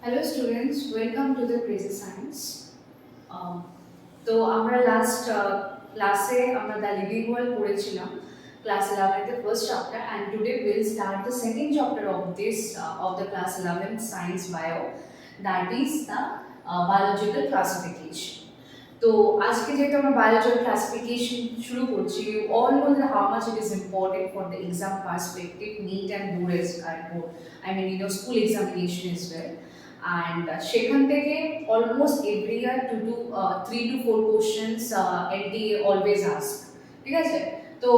Hello students, welcome to the Crazy Science. Um, তো আমরা last ক্লাসে আমরা দ্য লিভিং ওয়ার্ল্ড পড়েছিলাম class 11 the first chapter, and today we'll start the second chapter of this of the class 11 science bio, that is the biological classification. তো আজকে যেহেতু আমরা biological classification শুরু করছি, you all know that how much it is important for the exam perspective, NEET and board I mean school examination is well. And সেখান থেকে almost every year 3 to 4 questions NTA always ask, ঠিক আছে? তো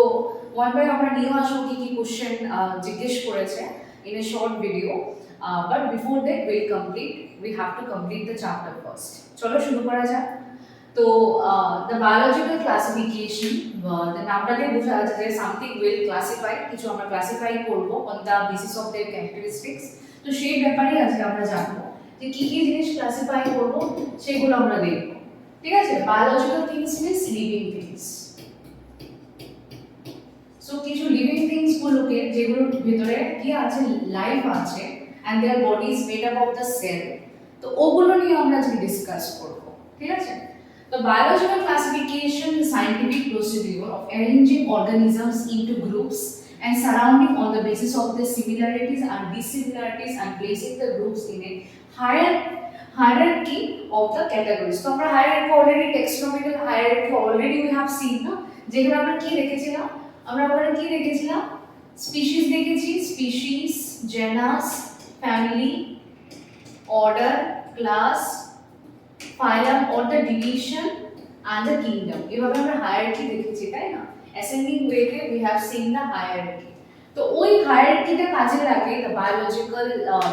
one by আমরা নিয়ে আসবো কি কি কোশ্চেন জিজ্ঞেস করেছে in a short video, but before that we have to complete the chapter first. চলো শুরু করা যাক। তো দ্য বায়োলজিক্যাল ক্লাসিফিকেশন, দ্য নামটাতে বোঝা যাচ্ছে যে সামথিং উইল ক্লাসিফাই, কিছু আমরা ক্লাসিফাই করবো on the basis of their characteristics. তো সেই ব্যাপারেই আজকে আমরা জানবো যে কি কি জিনিস ক্লাসিফাই করবো, সেগুলো আমরা দেখবো, ঠিক আছে? Biological things means living things. So কিছু লিভিং থিংস গুলোকে, যেগুলোর ভিতরে কি আছে, লাইফ আছে, and their body is made up of the cell, তো ওগুলো নিয়ে আমরা আজকে ডিসকাস করবো, ঠিক আছে? The biological classification is the scientific procedure of arranging organisms into groups and surrounding on the basis of their similarities and dissimilarities and placing the groups in a hierarchy of the categories. So আমরা hierarchy already, taxonomical hierarchy already we have seen না, যেখানে আমরা কি দেখেছিলাম, আমরা ওখানে কি দেখেছিলাম, স্পিসিস দেখেছি, species, genus, family, order, class, phylum or the division and the kingdom. এভাবে আমরা হায়ারার্কি দেখেছি, তাই না? অ্যাসেন্ডিং ওয়েতে we have seen the hierarchy. তো ওই হায়ারার্কিটা কাজে লাগে দ্য বায়োলজিক্যাল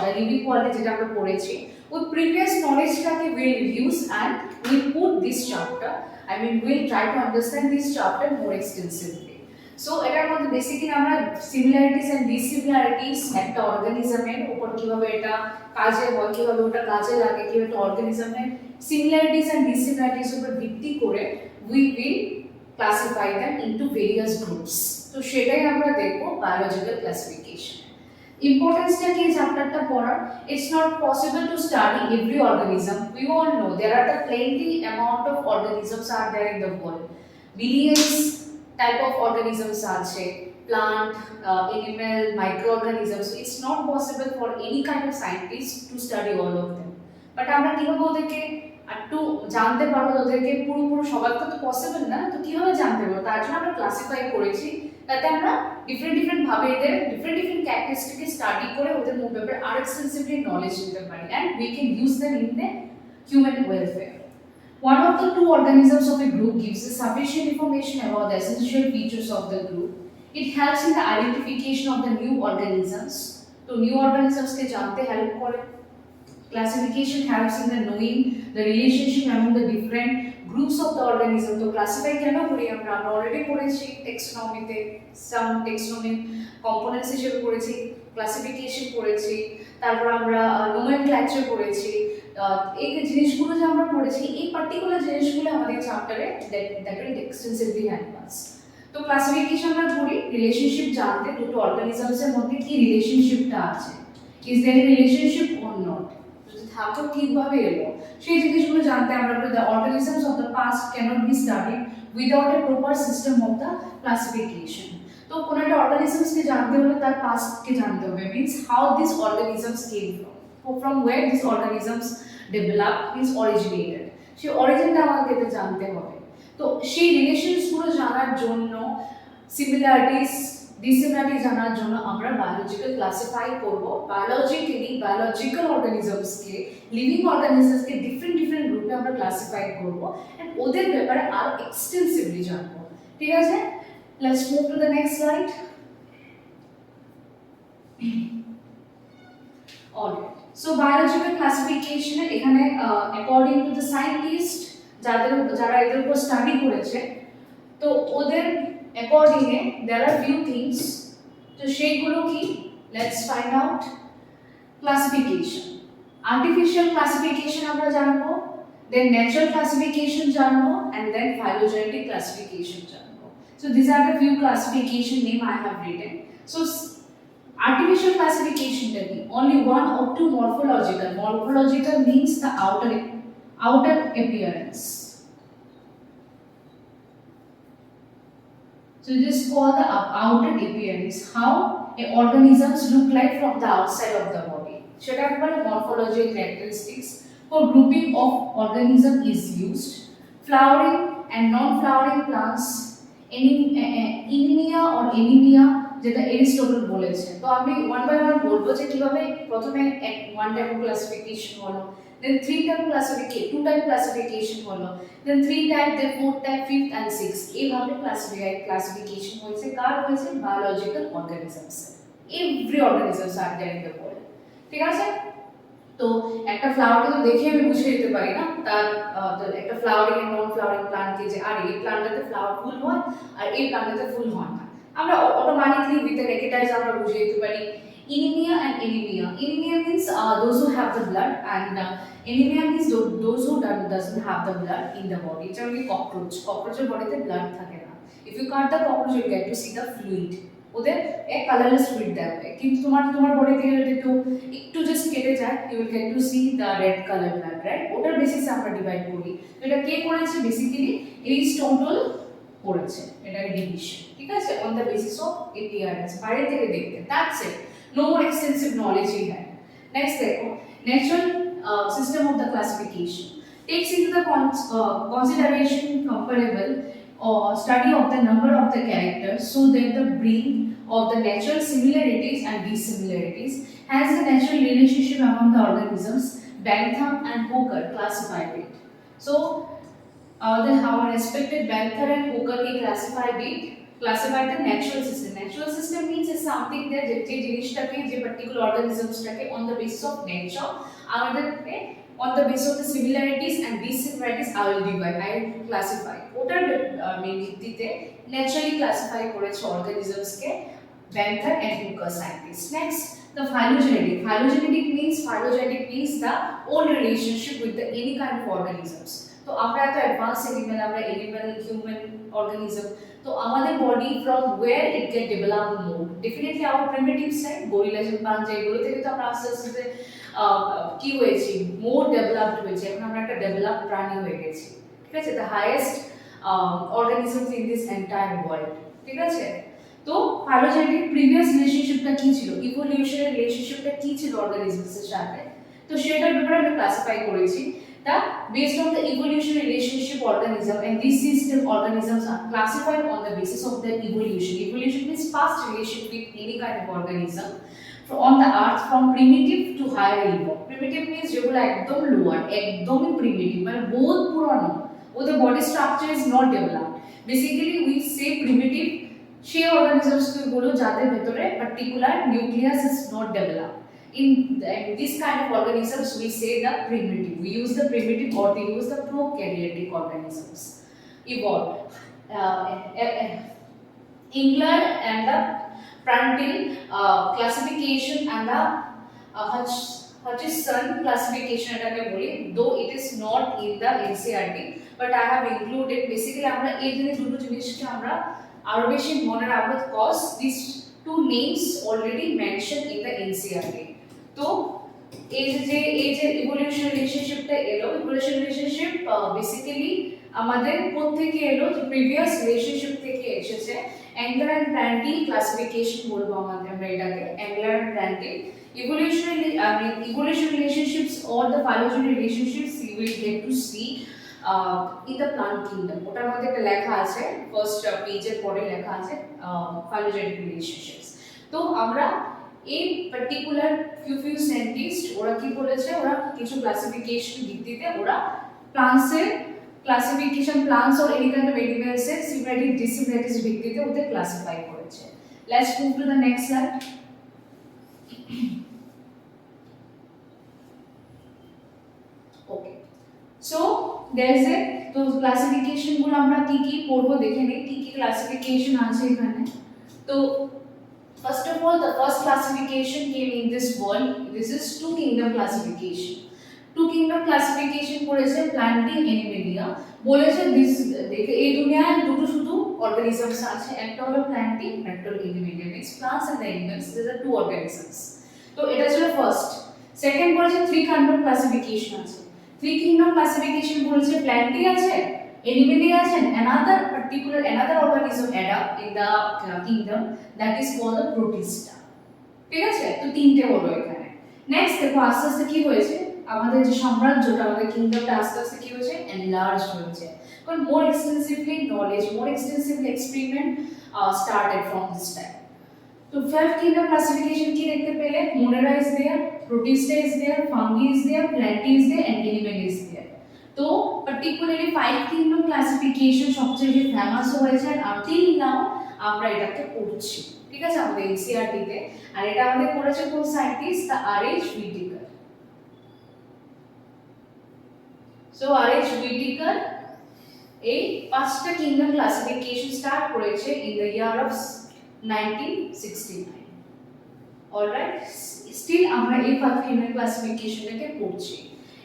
দ্য লিভিং ওয়ার্ল্ডে, যেটা আমরা পড়েছি, ওই প্রিভিয়াস নলেজটাকে will use and will put this chapter, will try to understand this chapter more extensively. So এটার মধ্যে বেসিক্যালি আমরা সিমিলারিটিস অ্যান্ড ডিসিমিলারিটিস, একটা অর্গানিজমের উপর কিভাবে এটা কাজে হয়, কিভাবে ওটা কাজে লাগে, কিভাবে একটা অর্গানিজমের similarities and dissimilarities উপর ভিত্তি করে we will classify them into various groups. তো সেটাই আমরা দেখব বায়োলজিক্যাল ক্লাসিফিকেশন। ইম্পর্টেন্সটা কি চ্যাপ্টারটা পড়ার? It's not possible to study every organism. We all know there are the plenty amount of organisms are there in the world. Billions type of organisms আছে, plant, animal, microorganisms. So it's not possible for any kind of scientist to study all of them. But আমরা কিভাবে ওদেরকে একটু জানতে পারবো, ওদেরকে পুরোপুরি সবার তো পসিবল না, তো কিভাবে জানতে পারবো, তার জন্য আমরা ক্লাসিফাই করেছি, তাতে আমরা ডিফারেন্ট ভাবে এদের ডিফারেন্ট ক্যারেক্টারিস্টিককে স্টাডি করে ওদের ব্যাপারে আর এক্সটেন্সিভলি নলেজ নিতে পারি, and we can use them in the human welfare. One of the two organisms of a group gives us sufficient information about the essential features of the group. It helps in the identification of the new organisms. তো new অর্গানিজমসকে জানতে help করে। Classification helps in the knowing the relationship among the different groups of the organism. তো classify কেন করি আমরা already পড়েছি টেক্সোনমিতে, সাম টেক্সোনমি components হিসেবে পড়েছি, ক্লাসিফিকেশন পড়েছি, তারপর আমরা নোমেনক্লেচার পড়েছি। এই জিনিসগুলো যে আমরা পড়েছি, এই পার্টিকুলার জিনিসগুলো আমাদের চ্যাপ্টারে that will extensively help us. তো ক্লাসিফিকেশন আমরা করি রিলেশনশিপ জানতে, দুটো অর্গানিজমসের মধ্যে কি রিলেশনশিপটা আছে, is there a relationship or not, থাকো কিভাবে এলো, সেই জিনিসগুলো জানতে আমরা the organisms of the past can't be studied without a proper system of the classification. তো কোনো একটা অর্গানিজমসকে জানতে হলে তার পাস্টকে জানতে হবে, means how this organisms came from where this organisms develop, means originated, সেই অরিজিনটা আমাদেরকে জানতে হবে। তো সেই রিলেশনসগুলো জানার জন্য, সিমিলারিটিস ডিসিমিলারিটি জানার জন্য আমরা বায়োলজিক্যাল ক্লাসিফাই করব। বায়োলজিক্যাল অর্গানিজমসকে, লিভিং অর্গানিজমসকে ডিফারেন্ট গ্রুপে আমরা ক্লাসিফাই করব, অ্যান্ড ওদের ব্যাপারে আরো এক্সটেন্সিভলি জানবো, ঠিক আছে? Let's move to the next slide. Alright, so biological ক্লাসিফিকেশনে এখানে অ্যাকর্ডিং টু দ্য সায়েন্টিস্ট, যারা এদের উপর স্টাডি করেছে, তো ওদের accordingly there are few things, তো সেইগুলো কি, let's find out. Classification, artificial classification আমরা জানবো, then natural classification জানবো, and then phylogenetic classification জানবো. So these are the few classification name I have written. So Artificial classification টা only one or two morphological. Morphological means the outer appearance. So this is called the outer appearance. How a organisms look like from the outside of the body. সেটা একবার morphological characteristics for grouping of organism is used. Flowering and non-flowering plants, anemia or anemia যেটা Aristotle বলেছে। তো আমি one by one বলবো যে কিভাবে প্রথমে ওয়ান টাইপ ক্লাসিফিকেশন হলো, then three type classification, two type classification হলো, then three type, then four type, fifth and six, এইভাবে ক্লাসিফিকেশন হয়েছে। কার হয়েছে? Biological organisms. Every organisms are there in the world. ঠিক আছে? তো একটা ফ্লাওয়ারকে তো দেখে আমি বুঝে দিতে পারি না তার একটা ফ্লাওয়ারিং এন্ড নন ফ্লাওয়ারিং প্লান্টকে যে আর এই প্লান্টটাতে ফ্লাওয়ার ফুল হয় আর এই প্লান্টটাতে ফুল হয় না। আমরা অটোমেটিকলি উইথ এন একেটাইজ আমরা বুঝে দিতে পারি। Anemia and anemia. Anemia means those who have the blood, and anemia means those who doesn't have the blood in the body. It's only cockroach. Cockroach's bodyতে blood থাকে না. If you cut the cockroach, you get to see the fluid. ওদের এক colourless fluid দেবে, কিন্তু তোমার body থেকে যদি একটু জাস্ট কেটে যায়, you will get to see the red colour blood, right? ওটার বেসিসে আমরা ডিভাইড করি। তো এটা কে করেছে? বেসিক্যালি এরিস্টটল করেছে এটা ডিভিশন। ঠিক আছে? On the basis of appearance, বাইরে থেকে দেখতে। That's it, no more extensive knowledge he had. Next দেখো, natural system of the classification takes into the consideration comparable or study of the number of the characters, so that the breed of the natural similarities and dissimilarities has a natural relationship among the organisms. Bentham and Hooker classified it. So our respected Bentham and Hooker classified the natural system. Natural system means is something that যে জিনিসটাকে, যে particular organismsটাকে on the basis of nature, আমাদেরকে on the basis of the similarities and dissimilarities I will classify. ওটার ভিত্তিতে naturally classify করেছে organisms K Bentham and Hooker scientists. Next, the phylogenetic. Phylogenetic means the old relationship with the any kind of organisms. তো আমরা এত advance animal human organism, তো আমাদের body from where it get develop more, definitely our primitive side, gorilla chimpanzee, এগুলো থেকে তো আমরা আস্তে আস্তে কি হয়েছি, মোর ডেভেলপড হয়েছে, এখন আমরা একটা ডেভেলপ প্রাণী হয়ে গেছি। ঠিক আছে? The highest organisms in this entire world. ঠিক আছে? তো ফাইলোজেনেটিক প্রিভিয়াস রিলেশনশিপটা কি ছিল, ইভোলিউশনের রিলেশনশিপটা কি ছিল অর্গানিজমসের সাথে, তো সেটার ব্যাপারে আমরা ক্লাসিফাই করেছি। Based on the evolutionary relationship organism, and these system organisms are classified on the basis of their evolution. Evolution means past relation with any kind of organism on the earth from primitive to higher level. Primitive means যেগুলো একদম lower, একদমই primitive, মানে বহুত পুরানো, ওদের body structure is not developed. Basically we say primitive সেই organisms গুলো যাদের ভেতরে particular nucleus is not developed. In this kind of organisms we say the primitive. We use the primitive or they use the prokaryotic organisms. Evolved. Engler and the Prunty classification and the Hutchison classification এটাকে বলি, though it is not in the NCERT, but I have included. Basically আমরা এই দুটো জিনিসকে আমরা আরো বেশি মনে রাখবো, cause these two names already mentioned in the NCERT. তো এই যে ইভোলিউশন রিলেশনশিপটা এলো, ইভোলিউশন রিলেশনশিপ বেসিক্যালি আমাদের কোথা থেকে এলো, যে প্রিভিয়াস রিলেশনশিপ থেকে এসেছে। অ্যাংলার এন্ড প্র্যান্টি ক্লাসিফিকেশন বলবো আমরা এটাকে, Engler and Prantl evolution relationships or the phylogenetic relationships you will get to see in the plant kingdom. ওটার মধ্যে একটা লেখা আছে, ফার্স্ট পেজের পরে লেখা আছে phylogenetic relationships. তো আমরা এই পার্টিকুলার ফিউ সায়েন্টিস্ট ওরা কি বলেছে, ওরা কিছু ক্লাসিফিকেশন ভিত্তিতে ওরা প্লান্টসের classification, plants or any kind of animals এর সিমিলারিটি ডিসিমিলারিটিস ভিত্তিতে ওদের ক্লাসিফাই করেছে। Let's move to the next slide. Okay, so there is a, তো ক্লাসিফিকেশন গুলো আমরা কি কি পড়বো দেখে নেই, কি কি ক্লাসিফিকেশন আছে এখানে। তো first of all, the first classification came in this world. This is two kingdom classification. Two kingdom classification করেছে প্ল্যান্টিং অ্যানিমেলিয়া, বলেছে দিস দেখে এই দুনিয়ায় দুটো শুধু অর্গানিজমস আছে, একটা হলো প্ল্যান্টি একটা হলো elementary. Next plants and animals, this are two organisms. তো এটা ছিল ফার্স্ট। সেকেন্ড বলেছে থ্রি কিংডম ক্লাসিফিকেশন আছে। থ্রি কিংডম ক্লাসিফিকেশন বলেছে প্ল্যান্টি আছে, animally আছে, another organism add up in the kingdom, that is called the protista. ঠিক আছে, তো তিনটে হলো এখানে। নেক্সট দেখো আস্তে আস্তে কি হয়েছে, আমাদের যে সাম্রাজ্যটা, আমাদের কিংডমটা আস্তে আস্তে কি হয়েছে, এনলার্জ হয়েছে, কারণ more extensively knowledge, more extensively experiment started from this time. তো ফিফথ কিংডম ক্লাসিফিকেশন কি দেখতে পেলে, Monera is there, Protista is there, fungi is there, Plantae is there and animal is there. তো পার্টিকুলারলি ফাইভ কিংডম ক্লাসিফিকেশন সবচেয়ে বেশি famous হয়েছে, আর until now আমরা এটাকে পড়ছি, ঠিক আছে, আমাদের এনসিইআরটি তে। আর এটা আমাদের করেছে কোন scientist, the R H. Whittaker. So R H. Whittaker এই পাঁচটা কিংডম ক্লাসিফিকেশন স্টার্ট করেছে in the year of 1969। Alright, still আমরা এই ফাইভ কিংডম ক্লাসিফিকেশনটাকে পড়ছি।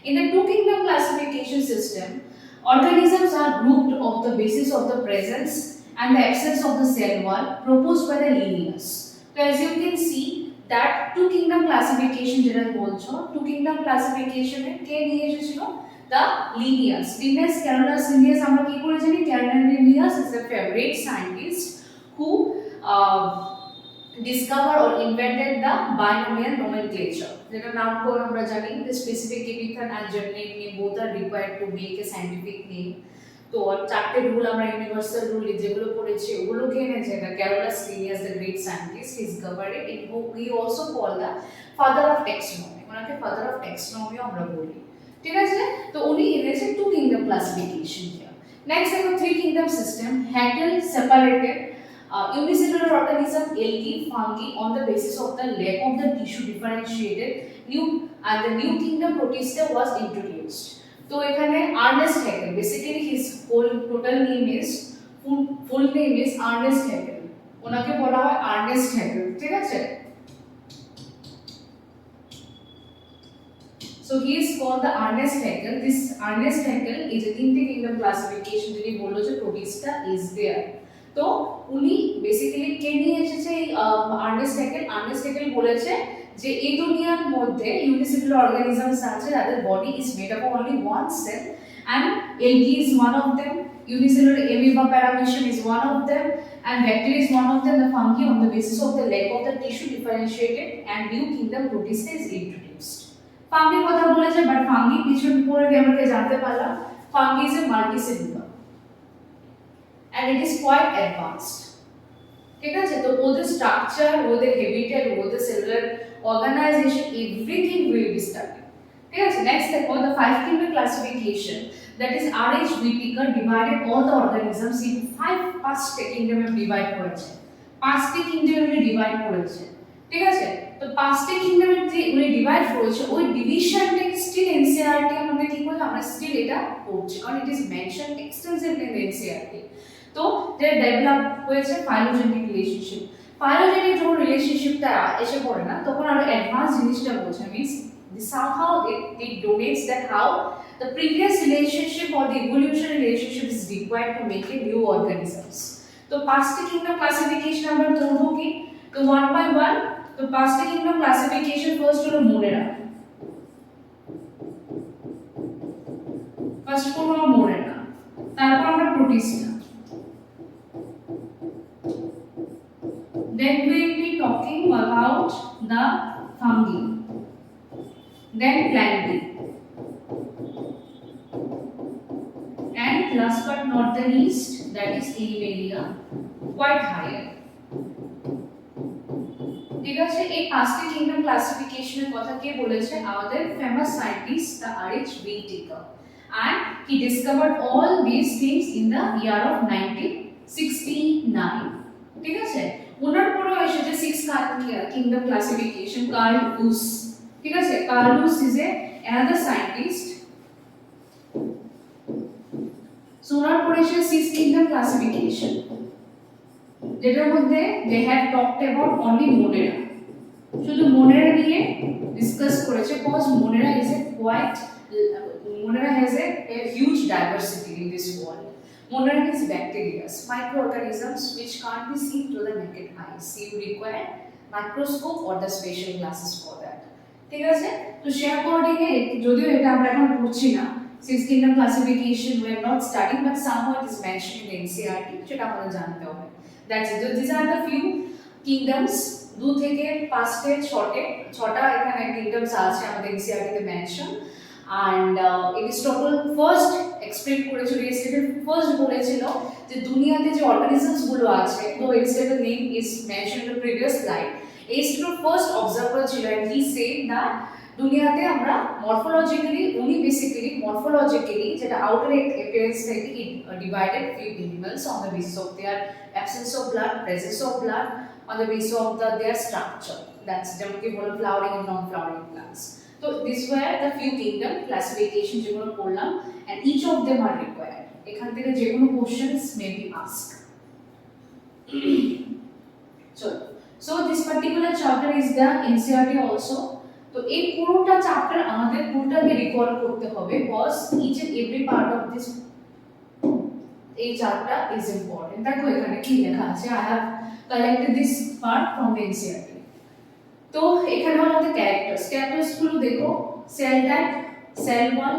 In the two kingdom classification system, organisms are grouped on the basis of the presence and the absence of the cell wall proposed by the Linnaeus. So as you can see that two kingdom classification যেটা বলছো, two kingdom classification এ কে নিয়ে এসেছিল, the Linnaeus. Carolus Linnaeus আমরা কি করে জানি, Carolus Linnaeus is a favorite scientist who discover or invented the binomial nomenclature, যেটা নাম করে আমরা জানি the specific epithet and generic name both are required to make a scientific name. তো চারটে রুল আমরা ইউনিভার্সাল রুল যেগুলো পড়েছি ওগুলোকে এনেছে the Carolus Linnaeus, the great scientist. He discovered it. He also called the father of taxonomy, ওনাকে father of taxonomy আমরা বলি, ঠিক আছে। তো উনি এনেছে two kingdom classification here. Next দেখো three kingdom system. Haeckel separated unicellular organism algae, fungi on the basis of the lack of the tissue differentiated and the new kingdom protista was introduced. তো এখানে Ernst Haeckel, basically his total name is full name is Ernst Haeckel, ওনাকে বলা হয় Ernst Haeckel, ঠিক আছে। So he is called the Ernest Haeckel. This Ernest Haeckel is a তিনটে kingdom classification যিনি বললো যে protista is there. তো উনি বেসিক্যালি কে নিয়ে এসেছে আর্নেস্ট হ্যাকেল বলেছে যে এই দুনিয়ার মধ্যে ইউনিসেলুলার অর্গানিজমস আছে যাদের body is made up of only one cell, and algae is one of them, unicellular amoeba paramecium is one of them, and bacteria is one of them, the fungi on the basis of the lack of the tissue differentiated and new kingdom protista is introduced. Fungi কথা বলেছে, but fungi পিছন পড়ে আমরা জানতে পারলাম fungi is a multicellular and it is quite advanced, ঠিক আছে। তো ওদের স্ট্রাকচার, ওদের হ্যাবিটেট, ওদের cellular organization, everything will be studied, ঠিক আছে। নেক্সট দেখো the five kingdom classification, that is R.H. Whittaker divided all the organisms in five পাঁচটা কিংডমে ডিভাইড করেছে, পাঁচটি কিংডমে ডিভাইড করেছে, ঠিক আছে। তো পাঁচটি কিংডমে যে উনি ডিভাইড করেছে ওই ডিভিশনটা স্টিল এনসিইআরটি আমাদের কি বলে, আমরা স্টিল এটা পড়ছি, কারণ it is mention extensively in NCERT. তো যে ডেভেলপ হয়েছে ফাইলোজেনিক রিলেশনশিপ, ফাইলোজেনিক যখন রিলেশনশিপটা এসে পড়ে না তখন আরো অ্যাডভান্স জিনিসটা বোঝে, means somehow it donates that how the previous relationship or the evolution relationship is required to make a new organisms. তো পাঁচটি কিংডম ক্লাসিফিকেশন আমরা পড়বো কি, তো ওয়ান বাই ওয়ান। তো পাঁচটি কিংডম ক্লাসিফিকেশন ফার্স্ট হলো মোনেরা, ফার্স্ট হলো মোনেরা, তারপর আমরা Protista, then we will be talking about the fungi, then plantae, and last but not the least, that is Animalia, quite higher, ঠিক আছে। এই পাঁচটি কিংডম ক্লাসিফিকেশনের কথা কে বলেছে, আমাদের famous scientist the R.H. Whittaker, and he discovered all these things in the year of 1969, ঠিক আছে। ওনার পরেও এসেছে six kingdom classification, Carl Woese, ঠিক আছে। Carl Woese is another scientist. So ওনার পরে এসেছে সিক্স কিংডম ক্লাসিফিকেশন, যেটার মধ্যে they have talked about only Monera, শুধু Monera নিয়ে ডিসকাস করেছে, because Monera has a huge diversity in this world. Monera is bacteria, microorganisms which can't be seen to the naked eye. So you require microscope or the special glasses for that. ঠিক আছে, তো সে according এ যদিও এটা আমরা এখন পড়ছি না, six kingdom classification we are not studying, but somehow it is mentioned in NCERT, সেটা আমাদের জানতে হবে। That's it, this are the few kingdoms, 2 থেকে 5টে 6টা এখানে কিংডমস আছে আমাদের এনসিইআরটি তে mention. and Aristotle first explain করেছিল, এরিস্টটল ফার্স্ট বলেছিল যে দুনিয়াতে যে অর্গানিজমস গুলো আছে, তো Aristotle name is mentioned in the previous slide, Aristotle first observer ছিল এন্ড হি সেড দ্যাট দুনিয়াতে আমরা মরফোলজিক্যালি, উনি বেসিক্যালি মরফোলজিক্যালি যেটা আউটার অ্যাপিয়ারেন্স থেকে divided few animals on the basis of their absence of blood, presence of blood, on the basis of their structure, that's যেমন কি হলো flowering and non flowering plants. So these were the few kingdom classification যেগুলো পড়লাম, and each of them are required. এখান থেকে যে কোনো questions may be asked. So this particular chapter is the NCERT also. তো এই পুরোটা চ্যাপ্টার আমাদের পুরোটাকে রিকল করতে হবে, because each and every part of this এই চ্যাপ্টার is important. দেখো এখানে কি লেখা আছে, I have collected this part from the NCERT. তো এখানে হলো আমাদের ক্যারেক্টার্স গুলো দেখো, cell type, cell wall,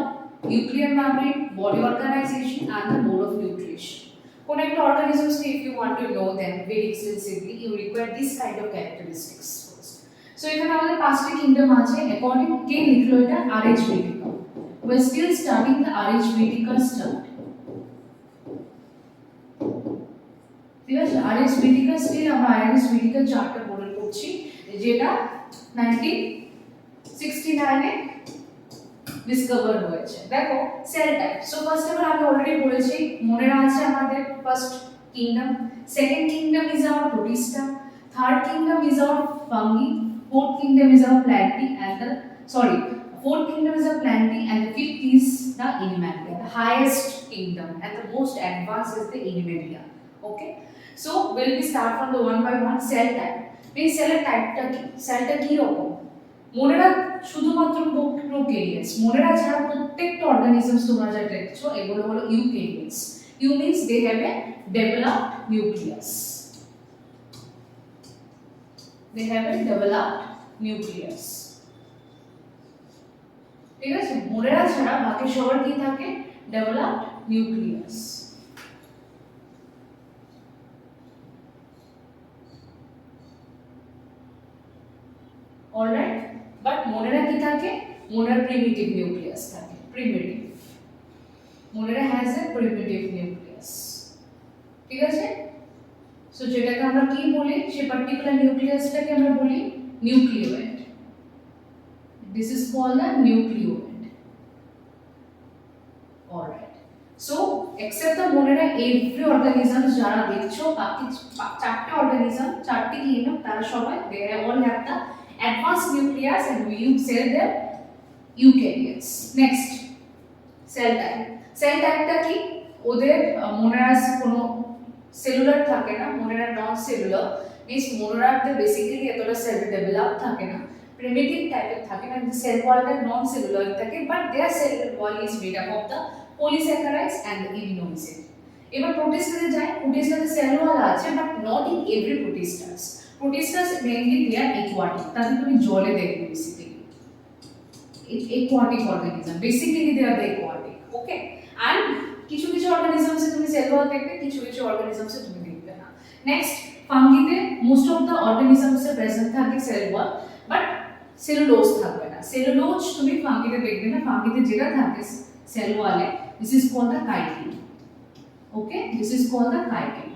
nuclear membrane, body organization and the mode of nutrition. কোন একটা অর্গানিজমস কে if you want to know them very extensively, you require this kind of characteristics first. So এখানে আমাদের 5টি kingdom আছে, according কে লিখলো এটা, RH Whittaker. We are still studying the RH Whittaker stuff. ঠিক আছে, RH Whittaker স্টিল আমরা RH Whittaker chapter পড়ে পড়ছি, যেটা 1969 এ ডিসকভার হয়েছে। দেখো cell type, so first of all আমি অলরেডি বলেছি মোনেরা আছে আমাদের first kingdom, second kingdom is our Protista, third kingdom is our fungi, fourth kingdom is our plantae and the fourth kingdom is a plantae, and the fifth is the animalia. The highest kingdom and the most advanced is the animalia. Okay, so will we start from the one by one? Cell type. এই সেলের টাইপটা কি, সেলটা কি রকম? মোনেরা শুধুমাত্র প্রোক্যারিয়াস, মোনেরা ছাড়া প্রত্যেকটা organisms তোমরা যা দেখছো এগুলো হলো eukaryotes. Eu means they have a developed nucleus, they have a developed nucleus. ঠিক আছে, মোনেরা ছাড়া বাকি সবার কি থাকে, developed nucleus. Alright, but Monera কি থাকে, মোনেরা প্রিমিটিভ নিউক্লিয়াস থাকে, primitive, Monera has a primitive nucleus. ঠিক আছে, সো যেটাকে আমরা কি বলি, সেই পার্টিকুলার নিউক্লিয়াসটাকে আমরা বলি nucleoid. This is called a nucleoid. Alright, so except the Monera, every organisms যারা দেখছো, বাকি 4টে অর্গানিজম, 4টি কিংডম, তারা সবাই they all have the advanced nucleus and we say them eukaryotes. Next, cell type. Cell type টা কি, ওদের মোনেরাস কোনো সেলুলার থাকে না, মোনেরা নন সেলুলার, মিন্স মোনেরাতে বেসিক্যালি এতটা সেল ডেভেলপ থাকে না, প্রিমিটিভ টাইপের থাকে না, সেল ওয়ালটা নন সেলুলার থাকে, but their cell wall is made up of the polysaccharides and the immuno acid. এবার প্রোটিস্টাতে যাই, প্রোটিস্টাতে সেল ওয়াল আছে, but not in every protistas. Protistas mainly they are aquatic, তাদের তুমি জলে দেখবে basically, aquatic organism, basically they are the aquatic. Okay, আর কিছু কিছু অর্গানিজমসে তুমি সেল ওয়াল দেখবে, কিছু কিছু অর্গানিজমসে তুমি দেখবে না। নেক্সট, ফাঙ্গিতে মোস্ট অফ দ্য অর্গানিজমসে প্রেজেন্ট থাকে সেল ওয়াল, বাট সেলুলোজ থাকবে না। সেলুলোজ তুমি ফাঙ্গিতে দেখবে না, ফাঙ্গিতে যেটা থাকে সেল ওয়ালে, this is called the chitin. Okay, this is called the chitin.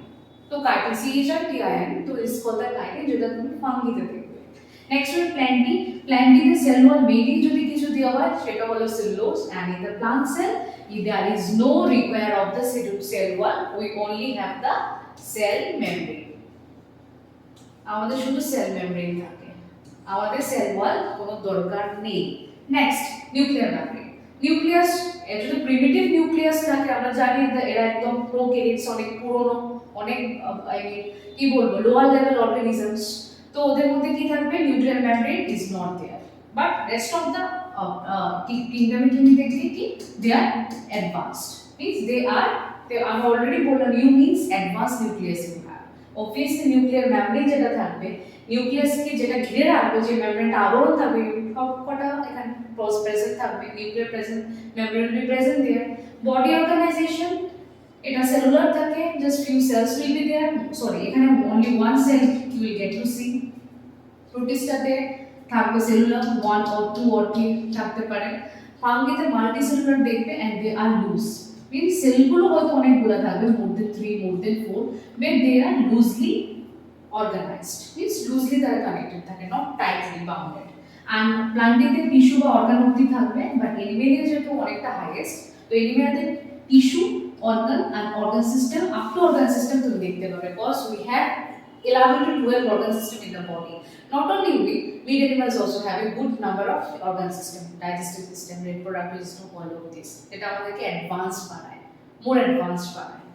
तो काइटिन, CHRTIN, तो इस कॉल्ड द काइटिन, যেটা তুমি ফাঙ্গিতে দেখবে। নেক্সট হলো প্ল্যান্টি, প্ল্যান্টিতে সেল ওয়াল মেইনলি যদি কিছু দেওয়া হয় সেটা হলো cellulose, and in the plant cell there is no require of the cell wall, we only have the cell membrane. আমাদের শুধু সেল মেমব্রেন থাকে, আমাদের সেল ওয়াল কোনো দরকার নেই। Next, nuclear membrane. নিউক্লিয়াস যদি প্রিমিটিভ নিউক্লিয়াস থাকে, আমরা জানি এরা একদম প্রোক্যারিওটস, অনেক পুরনো, অনেক কি বলবো লোয়ার লেভেল অর্গানিজমস, তো ওদের মধ্যে কি থাকবে, nuclear membrane is not there, but rest of the কিংডমে তুমি দেখলে কি দে আর অ্যাডভান্সড, মিন্স দে তো আমি অলরেডি বললাম you means advance nucleus you have. Obviously nuclear membrane যেটা থাকবে, নিউক্লিয়াসকে যেটা ঘিরে রাখবে, যে মেমব্রেনটা আবরণ থাকবে, সব কটা এখানে প্রেজেন্ট থাকবে, nuclear present, membrane will be present there. Body organisation, এটা সেলুলার থাকে, just few cells will be there, sorry এখানে only one cell you will get to see. প্রোটিস্টাতে থাকবে cellular, one or two or three থাকতে পারে। ফাঙ্গিতে multicellular দেখবে and they are loose, means সেলগুলো হয়তো অনেকগুলো থাকবে, more than 3 more than 4, but they are loosely organised, means loosely তারা কানেক্টেড থাকে, নট টাইটলি বাউন্ডেড। অ্যান্ড প্লান্টিতে টিস্যু বা অর্গান অব্দি থাকবে, বাট এনিমেলিয়া যেহেতু অনেকটা হাইয়েস্ট, তো এনিমেলিয়াতে tissue, organ and organ system, up to organ system তুমি দেখতে পাবে, because we have 11 to 12 organ system in the body. Not only we, meat animals also have a good number of organ system, digestive system, reproductive system, all of this. এটা আমাদেরকে advance বানায়, মোর advance বানায়।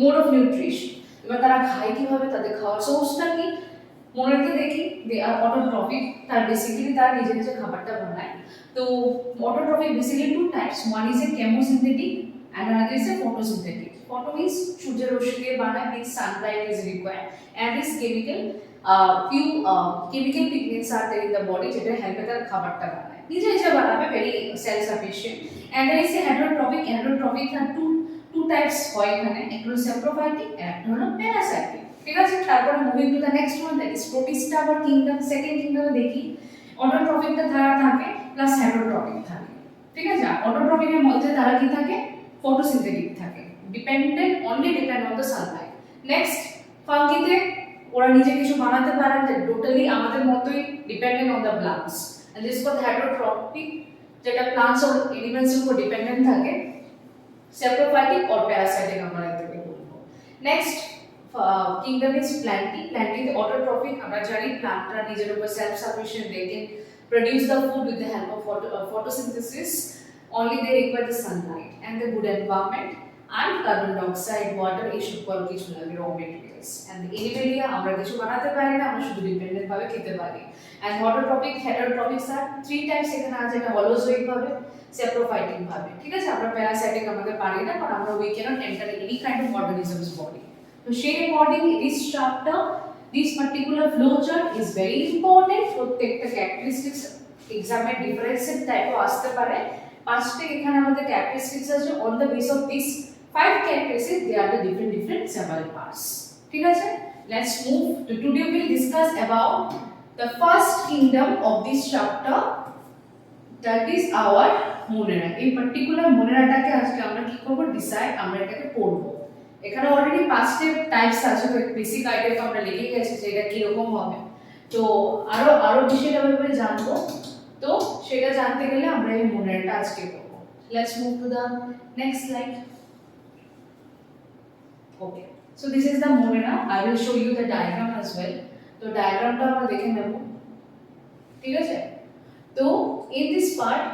Mode of nutrition, এবার তারা খায় কিভাবে, তাদের খাওয়ার সোর্সটা কি, মনেতে দেখি দে আর অটোট্রপিক, তার বেসিক্যালি তারা নিজে নিজে খাবারটা বানায়। তো autotrophic basically two types, one is a chemosynthetic and another is a photosynthetic. Photo means সূর্যের রশ্মি দিয়ে বানায়, means sunlight is required, and this few chemical pigments are there in the body যেটা হেল্পে তার খাবারটা বানায়, নিজে নিজে বানাবে, very self sufficient. And there is a heterotropic, heterotropic are two types হয় এখানে, একটা হলো saprophytic and একটা হলো parasitic, ঠিক আছে। তারপরে moving to the next one, that is Protista বা কিংডম। সেকেন্ড কিংডমে দেখি অটোট্রপিকটা তারা থাকে প্লাস হেটেরোট্রপিক থাকে, ঠিক আছে। অটোট্রপিকের মধ্যে তারা কি থাকে, photosynthetic থাকে, dependent only depend on the sunlight. Next ফাঙ্গিতে ওরা নিজে কিছু বানাতে পারে, টোটালি আমাদের মতোই dependent on the plants, and this is called heterotropic, যেটা plants or animals এর উপর dependent থাকে। saprophytic or parasitic আমরা এটাকে বলবো। Next kingdom is planti. Planti the autotrophic, আমরা জানি প্লান্টরা নিজের উপর self sufficient, they can produce the food with the help of photosynthesis. Only they require the sunlight and the good environment and carbon dioxide, water, এইসব call কিছু লাগে, raw materials. And the animalia আমরা কিছু বানাতে পারি না, আমরা শুধু ডিপেন্ডেন্ট ভাবে খেতে পারি। And autotrophic, heterotropics are three types এখানে আছে, এটা হলোজোইক ভাবে, saprophytic ভাবে, ঠিক আছে। আমরা প্যারাসাইটিক আমাদের পারি না, কারণ আমরা we cannot enter any kind of organism's body. So সেই accordingly this chapter, this particular flow chart is very important. প্রত্যেকটা characteristics এক্সামে ডিফারেন্সিয়েট টাইপও আসতে পারে। পাঁচটা এখানে আমাদের ক্যারেক্টারিস্টিক্স আছে, on the base of this 5 characteristics they are the different several parts, ঠিক আছে। Let's move to today we will discuss about the first kingdom of this chapter, that is our monera. এই particular মনেরাটাকে আজকে আমরা কি করব, decide, আমরা এটাকে পড়ব। এখানে অলরেডি 5টা টাইপস আছে, তো বেসিক আইডিয়া তো আমরা লিখে গেছি যে এটা কি রকম হবে। তো আরো বিষয়টা ব্যাপারে জানবো, তো সেটা জানতে গেলে আমরা এই মনেরাটা আজকে করব। Let's move to the next slide. Okay, so this is the monera. I will show you the diagram as well. তো ডায়াগ্রামটা আমরা দেখে নেব, ঠিক আছে। তো in this part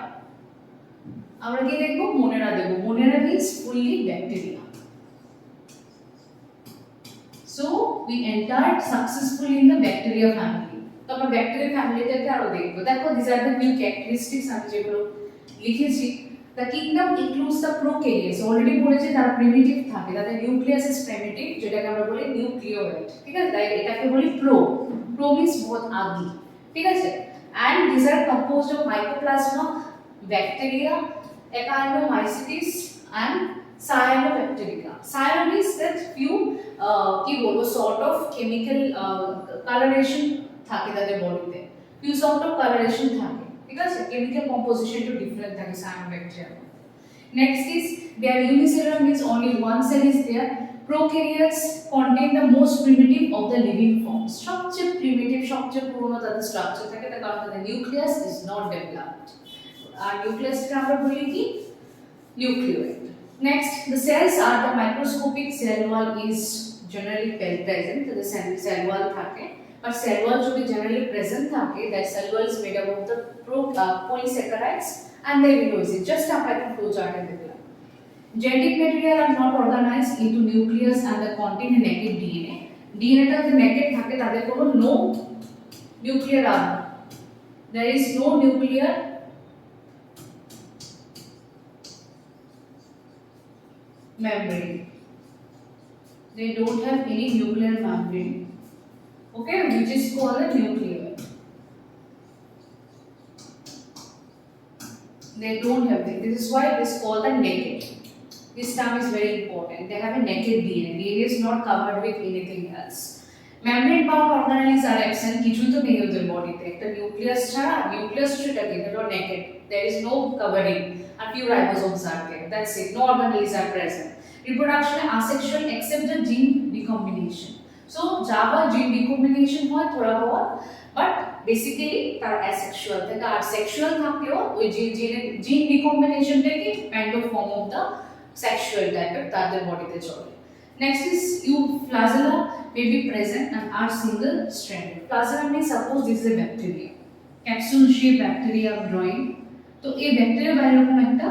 আমরা কি দেখব, মনেরা দেখব। মনেরা means fully bacteria. So we entered successfully in the bacteria family. তো আমরা ব্যাকটেরিয়া ফ্যামিলিটাকে আরো দেখব। দেখো these are the new characteristics আমি যেগুলো লিখেছি। The kingdom includes the prokaryotes. Already বলেছি তারা প্রিমিটিভ থাকে, তাদের নিউক্লিয়াস ইজ প্রিমিটিভ, যেটাকে আমরা বলি নিউক্লিওয়েড, ঠিক আছে। তাই এটাকে বলি প্রো মিন্স বহুত আদি, ঠিক আছে। and these are composed of mycoplasma, bacteria, actinomycetes and cyanobacteria. Cyan means that few কি বলবো sort of chemical coloration থাকে তাদের বডিতে, few sort of coloration থাকে, ঠিক আছে। chemical composition to different থাকে cyanobacteria. Next is their unicellular means only one cell is there. Prokaryotes contain the most primitive of the living forms. সবচেয়ে primitive, সবচেয়ে পুরনো তাদের স্ট্রাকচার থাকে, তার কারণ তাদের নিউক্লিয়াস is not developed. আর নিউক্লিয়াসকে আমরা বলি কি, nucleoid. Next, the cells are the microscopic. Cell wall is generally present, so the cell wall থাকে, but cell wall should be generally present থাকে, that cell wall is made up of the polysaccharides and the amino just আমরা একটা flow chart এ দেখলাম। Genetic material are not organized into nucleus and the contain naked DNA. DNA টা যে naked থাকে তাদের কোনো no nuclear armor, there is no nuclear membrane, they don't have any nuclear membrane, okay, which is called a nucleus. They don't have it. This is why it is called the naked. This term is very important. They have a naked DNA. DNA is not covered with anything else. Membrane bound organelles are absent. কিছু তো নেই ওদের বডিতে। একটা nucleus ছাড়া, nucleus সেটা কি? এটা naked. There is no covering. A few ribosomes are there. That's it. No organelles are present. Reproduction asexual except the gene recombination. So Java gene recombination হয় थोड़ा बहुत, but basically তার asexual থেকে আর sexual থাকলেও ওই gene recombination থেকে kind of form of the sexual type তাদের বডিতে চলে। Next is flagella may be present and are single stranded. Flagella means suppose this is a bacteria, capsule shaped bacteria I'm drawing. তো এই bacteria বাইরে এরকম একটা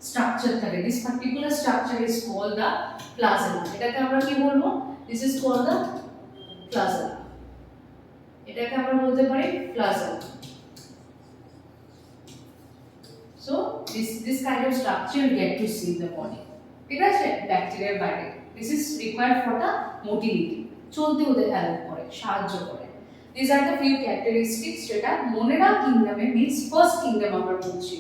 structure থাকে। This particular structure is called the flagella. এটাকে আমরা কি বলবো? This is called the flagella. এটাকে আমরা বলতে পারি flagella. So this kind of structure you get to see in the body. ঠিক আছে? ব্যাকটেরিয়ার বাইরে। This is required for the motility. চলতে ওদের হেল্প করে, সাহায্য করে। These are the few characteristics যেটা Monera kingdom means first kingdom আমরা বলছি।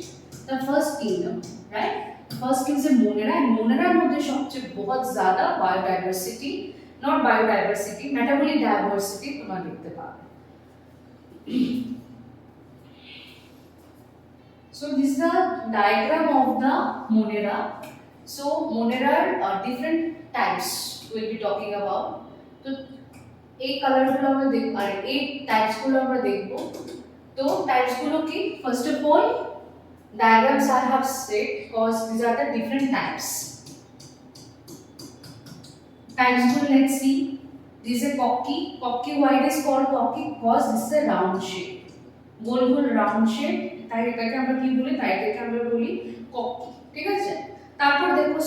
The first kingdom, right? First is a Monera, and Monera মধ্যে সবচেয়ে बहुत ज़्यादा biodiversity, not biodiversity, metabolic diversity তোমরা দেখতে পাবে। So this is the diagram of the Monera. So Monera are different types we'll be talking about. So এই কালারগুলো আমরা দেখব আর এই টাইপসগুলো আমরা দেখব। তো টাইপসগুলো কি? First of all, diagrams I have said because these are the different types. Typesগুলো let's see. This is a cocky. Cocky, why it is called cocky? Because this is a round shape. Goal goal round shape. তাই এটাকে আমরা কি বলি? তাই এটাকে আমরা বলি cocky. ঠিক আছে? তারপর দেখো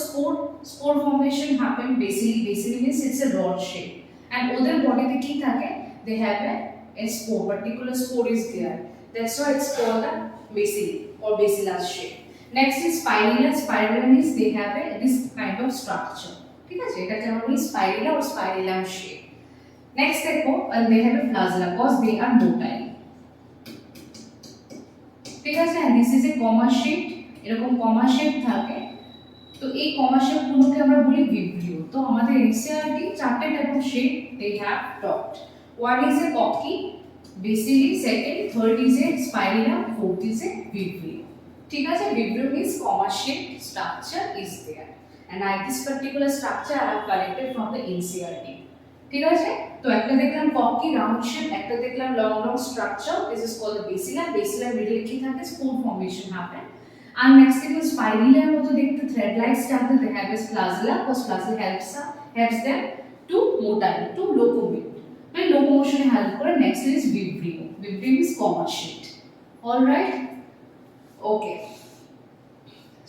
spore formation happen basically means it's a rod shape. And ওদের বডিতে কি থাকে? They have a spore, particular spore is there. That's why it's called a bacilli or bacillus shape. Next is spirilla. Spirilla means they have this kind of structure. ঠিক আছে? এটাকে আমরা বলি spirilla or spirillum shape. Next দেখো, they have a flagella because they are motile. ঠিক আছে? And this is a comma shape. এরকম comma shape থাকে। তো এই comma shape গুলোকে আমরা বলি vibrio. তো আমাদের NCERT চারটে type of shape they have taught. One is a cocky, bacilli, second, third is a spirilla, fourth is a vibrio. ঠিক আছে? Vibrio means comma shape structure is there. And this particular structure I have collected from the NCERT. ঠিক আছে? তো একটা দেখলাম cocky round shape, একটা দেখলাম long structure. This is called the bacilla. Bacilla middle কি থাকে? Spore formation happen. And next thing is spirilla মতো দেখতে thread-like structure they have is flagella because flagella helps them to motile, to locomote. When locomotion help করে next is vibrio. Vibrio is comma shaped. All right? Okay.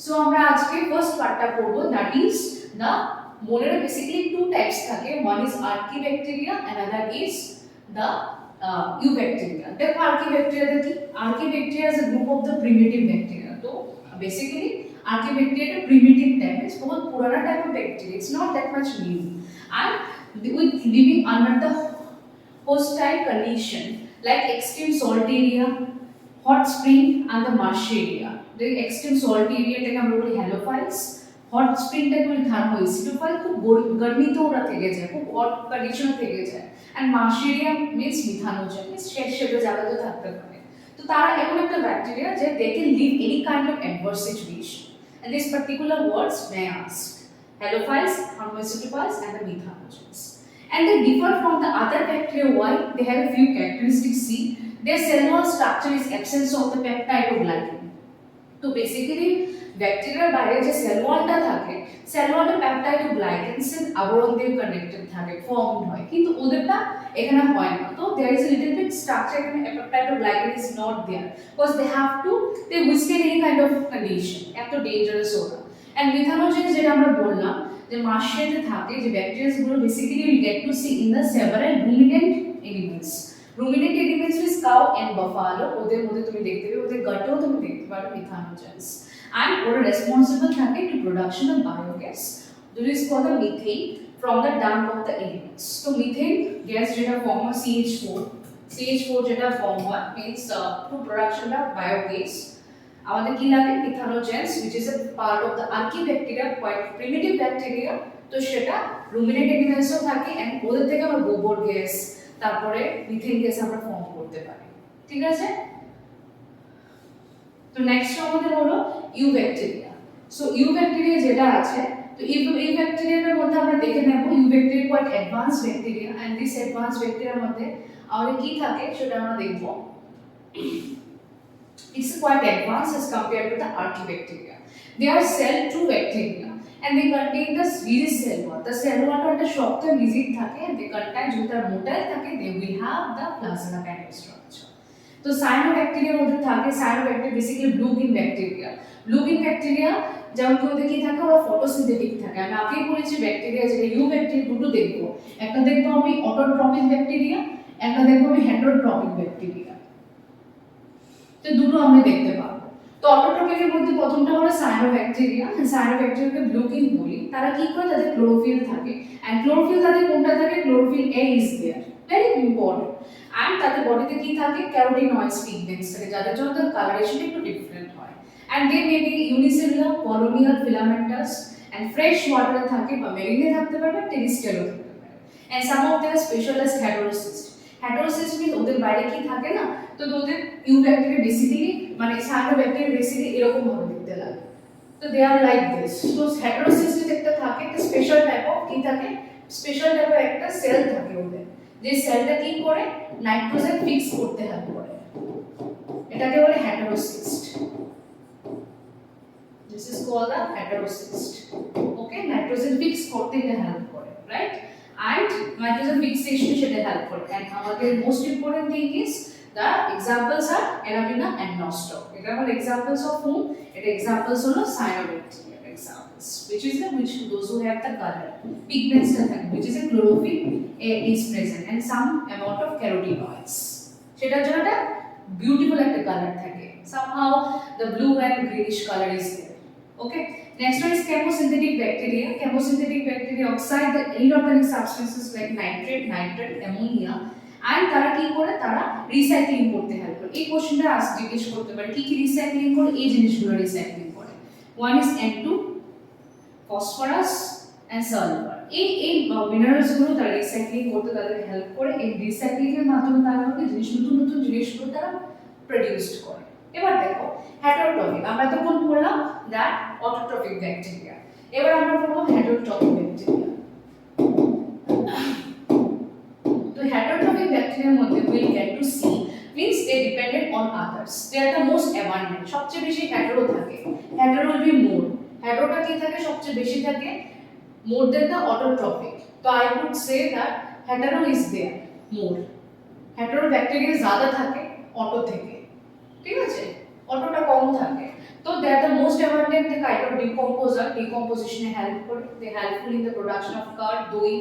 So আমরা আজকে first পার্টটা পড়ব, that is the Monera. Basically two types থাকে. One is Archaebacteria, another is the Eubacteria. দেখো Archaebacteria কি? Archaebacteria is a group of the primitive bacteria. तो basically Archaebacteria is a primitive type. It's बहुत पुराना type of bacteria. It's not that much new. And with living under the hostile condition like extreme salt area, hot spring and the marsh area. The extreme salt area থেকে আমরা বলি halophiles, hot spring টাকে বলি thermoacidophile, খুব গরমিতে ওরা থেকে যায়, খুব hot condition থেকে যায়, and marsh area means methanogen, means সেটা জায়গাতে থাকতে পারে। তো তারা এমন একটা ব্যাকটেরিয়া যে they can live any kind of adverse situation, and these particular words may ask halophiles, thermoacidophiles and the methanogens. And they differ from the other bacteria. Why? They have a few characteristics. See, their cell wall structure is absence of the peptidoglycan. So basically ব্যাকটেরিয়ার বাইরে যে sell ওয়ালটা থাকে, sell ওয়ালটা পেপটাইডোগ্লাইকেনস এর আবরণ দিয়ে connected থাকে, ফর্মড হয়, কিন্তু ওদেরটা এখানে হয় না। তো there is a little bit structure এখানে peptidoglycan is not there because they withstand any kind of condition, এত ডেঞ্জারাস ওরা। এন্ড মিথানোজেন যেটা আমরা বললাম যে মাশিয়াতে থাকে, যে ব্যাকটেরিয়াস গুলো basically will get to see in the several ruminant animals. Ruminant animals is cow and buffalo, ওদের মধ্যে তুমি দেখতে পাবে, ওদের গটেও তুমি দেখতে পাবে মিথানোজেন্স। And ওরা রেসপন্সিবল থাকে to production of biogas, this is called the methane. from the dump of the elements. So methane gas যেটা form হয় CH4 যেটা form হয় means through production of biogas আমাদের কি লাগে মিথানোজেন্স which is a part of the archaebacteria, quite primitive bacteria. তো সেটা রুমিনেন্ট এলিমেন্টসও থাকে এন্ড ওদের থেকে আমরা গোবর গ্যাস তারপরে মিথেন গ্যাস আমরা ফর্ম করতে পারি, ঠিক আছে। তো নেক্সট আমাদের হলো eubacteria. So eubacteria যেটা আছে, তো ইউ ব্যাকটেরিয়ার মধ্যে আমরা দেখে নেব eubacteria quite advance bacteria and this advance ব্যাকটেরিয়ার মধ্যে আমাদের কি থাকে সেটা আমরা দেখব। It's quite advanced as compared to the archaebacteria. They are cell 2 bacteria and they contain the rhizid cell wall. The cell wall একটা শক্ত rhizid থাকে and they contain যদি তার মোটাই থাকে they will have the plasma kind of structure. তো সায়ানোব্যাকটেরিয়ার মধ্যে থাকে cyanobacteria basically blue green bacteria. Blue green bacteria যেমন ওদের কি থাকে ওরা ফটোসিনথেটিক থাকে। আমি আগেই বলেছি ব্যাকটেরিয়া যেটা ইউ ব্যাকটেরিয়া দুটো দেখব, একটা দেখব আমি অটোট্রপিক ব্যাকটেরিয়া, একটা দেখব আমি হেটারোট্রপিক ব্যাকটেরিয়া। তো দুটো আমরা দেখতে পাবো। তো অটোট্রপিকের মধ্যে প্রথমটা হলো সায়ানোব্যাকটেরিয়া। সায়ানোব্যাকটেরিয়াকে ব্লু গ্রিন বলি। তারা কি করে তাদের ক্লোরোফিল থাকে এন্ড ক্লোরোফিল তাদের কোনটা থাকে chlorophyll A is there, very important. and তাদের বডিতে কি থাকে ক্যারোটিনয়েডস পিগমেন্টস থাকে যাদের জন্য তাদের কালারেশন একটু ডিফারেন্ট হয় and they may be unicellular, colonial, filamentous and fresh water থাকে বা মেরিনে থাকতে পারে বা টেরিস্টেলও থাকতে পারে and some of them are specialized heterocyst. Heterocyst means ওদের বাইরে কি থাকে না, তো ওদের ইউ ব্যাকটেরিয়া বেসিক্যালি মানে সায়ানোব্যাকটেরিয়া বেসিক্যালি এরকম ভাবে দেখতে লাগে। তো দে আর লাইক দিস। তো হেটারোসিস্ট একটা থাকে একটা স্পেশাল টাইপ অফ কি থাকে স্পেশাল টাইপ অফ একটা সেল থাকে ওদের, যে সেলটা কি করে নাইট্রোজেন ফিক্স করতে হেল্প করে, এটাকে বলে heterocyst. This is called a heterocyst. Okay, nitrogen fix করতে এটা হেল্প করে, right? and nitrogen fixation should help for and our most important thing is the examples are Arabina and Nostoc. Example examples of whom? It examples of cyanobacteria examples, which is the which those who have the color pigments which is a chlorophyll is present and some amount of carotenoids. সেটার জন্য একটা beautiful একটা color থাকে, somehow the blue and greenish color is there. Okay, next one is chemosynthetic bacteria. Chemosynthetic bacteria oxide the inorganic substances like nitrate, nitrate, ammonia and তারা কি করে তারা recycling করতে হেল্প করে। এই কোশ্চেনটা আজ জিজ্ঞেস করতে পারে কি কি রিসাইক্লিং করে, এই জিনিসগুলো রিসাইক্লিং করে। one is N2 phosphorus and sulfur। এই মিনারেলস গুলো তারা রিসাইক্লিং করতে তাদের হেল্প করে। এই রিসাইক্লিং এর মাধ্যমে তারা জিনিস নতুন নতুন জিনিসগুলো তারা প্রোডিউস করে। এবার দেখো হেটারোট্রপিক, আমরা তখন পড়লাম দ্যাট অটোট্রপিক ব্যাকটেরিয়া। এবার আমরা পড়ব হেটারোট্রপিক ব্যাকটেরিয়া। তো হেটারোট্রপিক ব্যাকটেরিয়ার মধ্যে will get to see means they dependent on others, they are the most abundant, সবচেয়ে বেশি হেটারো থাকে, হেটারো উইল বি মোর, হেটারোটা কি থাকে সবচেয়ে বেশি থাকে more than the autotrophic। তো I would say that hetero is there more, hetero bacteria ज्यादा থাকে অটো থেকে, ঠিক আছে, অটোটা কম থাকে। তো they are the most abundant kind of decomposer, ডিকম্পোজিশনে হেল্প করে, they helpful in the production of curd, দই,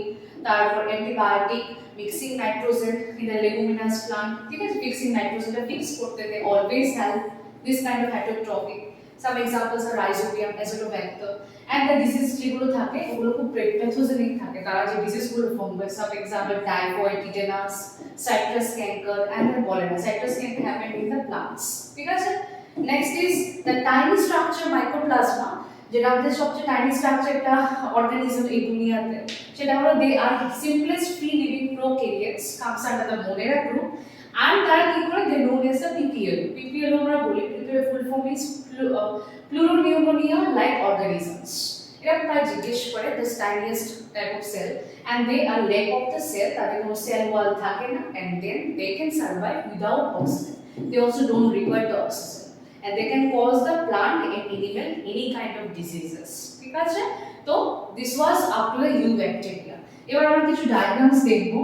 তারপর antibiotic, mixing nitrogen in the leguminous plant, ঠিক আছে, ফিক্সিং নাইট্রোজেনটা ফিক্স করতে they always help this kind of heterotrophic. Some examples are rhizobium, azotobacter and the disease যেগুলো থাকে ওগুলো খুব প্যাথোজেনিক থাকে, তারা যে ডিজিজগুলো ফর্ম করে, some example typhoid, tetanus, citrus canker and the cholera. Citrus canker happen in the plants, ঠিক আছে। Next is the tiny structure mycoplasma, যেটা আমাদের সবচেয়ে টাইনি স্ট্রাকচার একটা অর্গানিজম এই দুনিয়াতে, সেটা হলো they are simplest free living prokaryotes, comes under the Monera group and তারা কি করে they known as the PPL. PPL আমরা বলি, PPL full form is pleuropneumonia like organisms. এরা প্রায় জিজ্ঞেস করে the tiniest type of cell and they are leg of the cell, তাদের কোনো সেল ওয়াল থাকে না and then they can survive without oxygen, they also don't require the oxygen and they can cause the plant and animal any kind of diseases, ঠিক আছে। তো this was up to the U bacteria। এবার আমরা কিছু diagrams দেখব।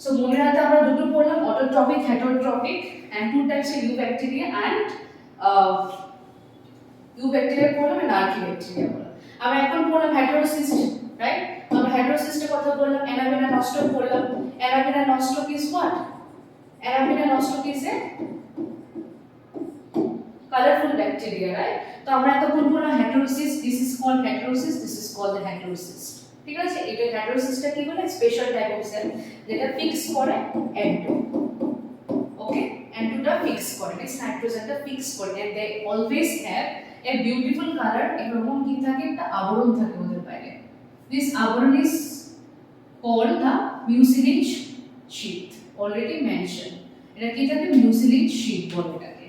So মনে রাখতে আমরা দুটো পড়লাম, autotrophic, হেটারোট্রপিক and two types of U bacteria and U bacteria পড়লাম and archaebacteria পড়লাম। আমরা এখন পড়লাম হেটারোসিস্ট, রাইট? আমরা হেটারোসিস্টের কথা বললাম, Arabina nostoc পড়লাম। Arabina nostoc is what? Arabina nostoc is a colorful bacteria, right? তো আমরা এতক্ষণ পড়লাম heterocyst, this is called heterocyst, this is called the heterocyst, ঠিক আছে, এটা হেটারোসিসটা কি বলে, স্পেশাল টাইপ অফ সেল যেটা ফিক্স করে N2, ওকে, N2টা ফিক্স করে, নেক্সট নাইট্রোজেনটা ফিক্স করে, and they always have a beautiful colour, এরকম কি থাকে, একটা আবরণ থাকে ওদের বাইরে, দিস আবরণ is called the mucilage sheath, already mentioned, এটা কি থাকে, mucilage sheath বলে এটাকে,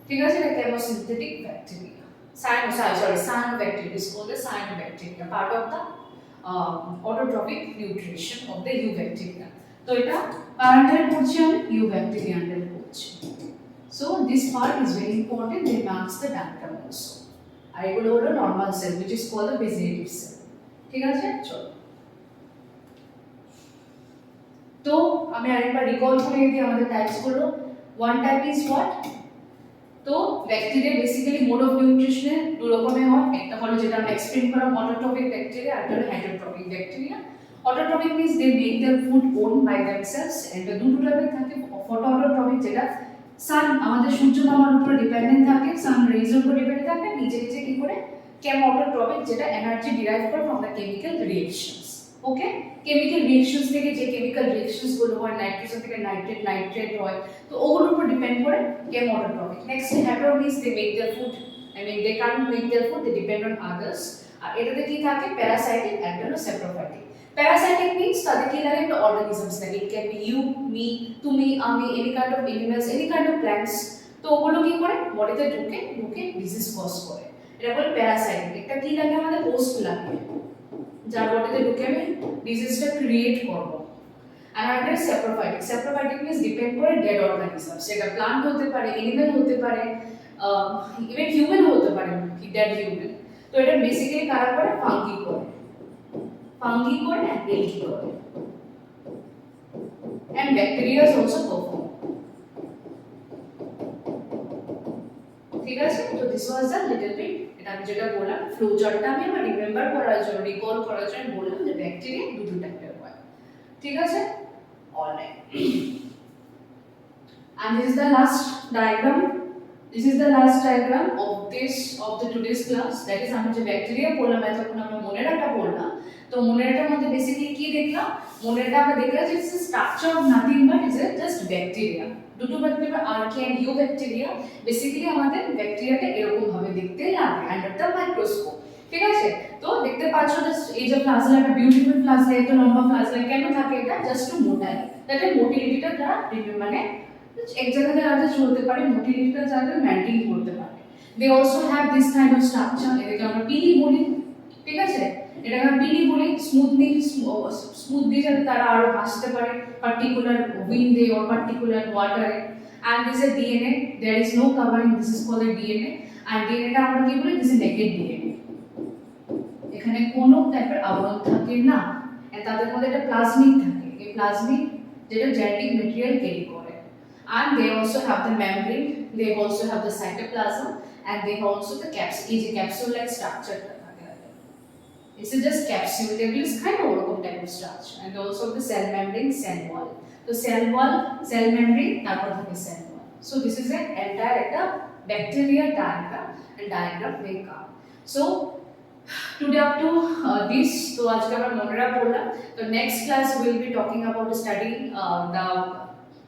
ঠিক আছে, এটা chemosynthetic bacteria, cyanobacteria is called the cyanobacteria, part of the autotrophic nutrition of the eubacteria, তো এটা কারেন্টাল পড়ছি আমি eubacteria আন্ডার পড়ছি, so this part is very important, they marks the diagram also, আর এগুলো হলো normal cell which is called the vegetative cell, ঠিক আছে, চলো, তো আমি আরেকবার রিকল করে দিই আমাদের টাইপস গুলো, ওয়ান টাইপ ইজ হোয়াট, তো ব্যাকটেরিয়া বেসিক্যালি মোড অফ নিউট্রিশনে দু রকমের হয়, একটা হলো যেটা আমরা এক্সপ্লেইন করলাম অটোট্রপিক ব্যাকটেরিয়া, আর একটা হলো heterotrophic bacteria. Autotrophic means they make their food own by themselves, and দুটো টাইপের থাকে, ফটোঅটোট্রপিক যেটা সান আমাদের সূর্য মামার উপর ডিপেন্ডেন্ট থাকে, সান রেজের উপর ডিপেন্ডেন্ট থাকে, নিজে নিজে কি করে, কেমোঅটোট্রপিক যেটা এনার্জি ডিরাইভ করে from the chemical reactions, okay, chemical reactions থেকে যে কেমিক্যাল রিঅ্যাকশনস গুলো হয়, নাইট্রোজেন থেকে নাইট্রেট, নাইট্রেট হয়, তো ওগুলোর উপর ডিপেন্ড করে chemoautotrophic. Next hetero means they make their food, I mean they can't make their food, they depend on others, আর এটাতে কি থাকে, প্যারাসাইটিক এন্ড হলো সেপ্রোফাইটিক। প্যারাসাইটিক মিন্স তাদের কি লাগে, একটা অর্গানিজমস লাগে, it can be you, me, তুমি, আমি, any kind of animals, any kind of plants, তো ওগুলো কি করে বডিতে ঢুকে ঢুকে ডিজিজ কজ করে, এটা বলে প্যারাসাইটিক। একটা কি লাগে আমাদের, হোস্ট লাগে, যার বডিতে ঢুকে আমি ডিজিজটা ক্রিয়েট করব। আর একটা সেপ্রোফাইটিক, সেপ্রোফাইটিক মিন্স ডিপেন্ড করে ডেড অর্গানিজম, সেটা প্লান্ট হতে পারে, এনিম্যাল হতে পারে, ইভেন হিউম্যান হতে পারে, ডেড হিউম্যান, তো এটা বেসিক্যালি কারা করে, ফাঙ্গি করে, ফাঙ্গি করে এন্ড এলগি করে, এন্ড ব্যাকটেরিয়া অলসো পারফর্ম, ঠিক আছে, তো this was the little bit, এটা আমি যেটা বললাম ফ্লো চার্টটা আমি আমার রিমেম্বার করার জন্য, রিকল করার জন্য বললাম যে ব্যাকটেরিয়া দুটো টাইপের হয়, ঠিক আছে, alright, and this is the last diagram, this is the last diagram of this of the today's class, that is আমি যে ব্যাকটেরিয়া বললাম এতক্ষণ আমরা মনেরাটা বললাম, তো মনেরাটার মধ্যে বেসিক্যালি কি দেখলাম, মনেরাটা আমরা দেখলাম যে its structure of nothing but is just bacteria, দুটো bacteria archaea and eubacteria, basically আমাদের ব্যাকটেরিয়াটা এরকম ভাবে দেখতে লাগে আন্ডার দ্য মাইক্রোস্কোপ, ঠিক আছে, তো দেখতে পাচ্ছ জাস্ট এই যে প্লাজমা, একটা বিউটিফুল প্লাজমা, এত লম্বা প্লাজমা কেন থাকে, এটা জাস্ট টু মোটাই, তাতে মোটিলিটিটা তারা মানে এক জায়গাতে আলাদা চলতে পারে, মোটিলিটিটা যাতে মেইনটেইন করতে পারে। They also have this kind of structure, এটাকে আমরা পিলি বলি, ঠিক আছে, এটাকে আমরা পিলি বলি, স্মুথলি যাতে তারা আরো ভাসতে পারে পার্টিকুলার উইন্ডে অর পার্টিকুলার ওয়াটারে, and this is DNA, there is no covering, this is called a DNA, and DNA টা আমরা কি বলি, this is naked DNA, এখানে কোনো টাইপের আবরণ থাকে না, and তাদের মধ্যে একটা প্লাজমিড থাকে, এই প্লাজমিড যেটা জেনেটিক ম্যাটেরিয়াল ক্যারি করে, and they also have the membrane, they also have the cytoplasm, and they have also the capsule like structure থাকে, this is just capsule, they will kind of ওরকম type of structure, and also the cell membrane, cell wall, তো cell wall, cell membrane, তারপর থাকে cell wall, so this is an entire একটা bacteria diagram, and diagram may come, so today up to this, তো আজকে আমরা মনেরা পড়লাম, তো next class we will be talking about studying the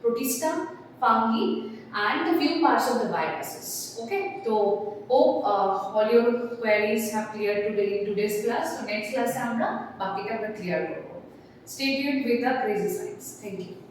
protista, fungi, and a few parts of the viruses, okay, so hope all your queries have cleared today in today's class, so next class আমরা বাকিটা আমরা clear করব, stay tuned with the crazy science, thank you.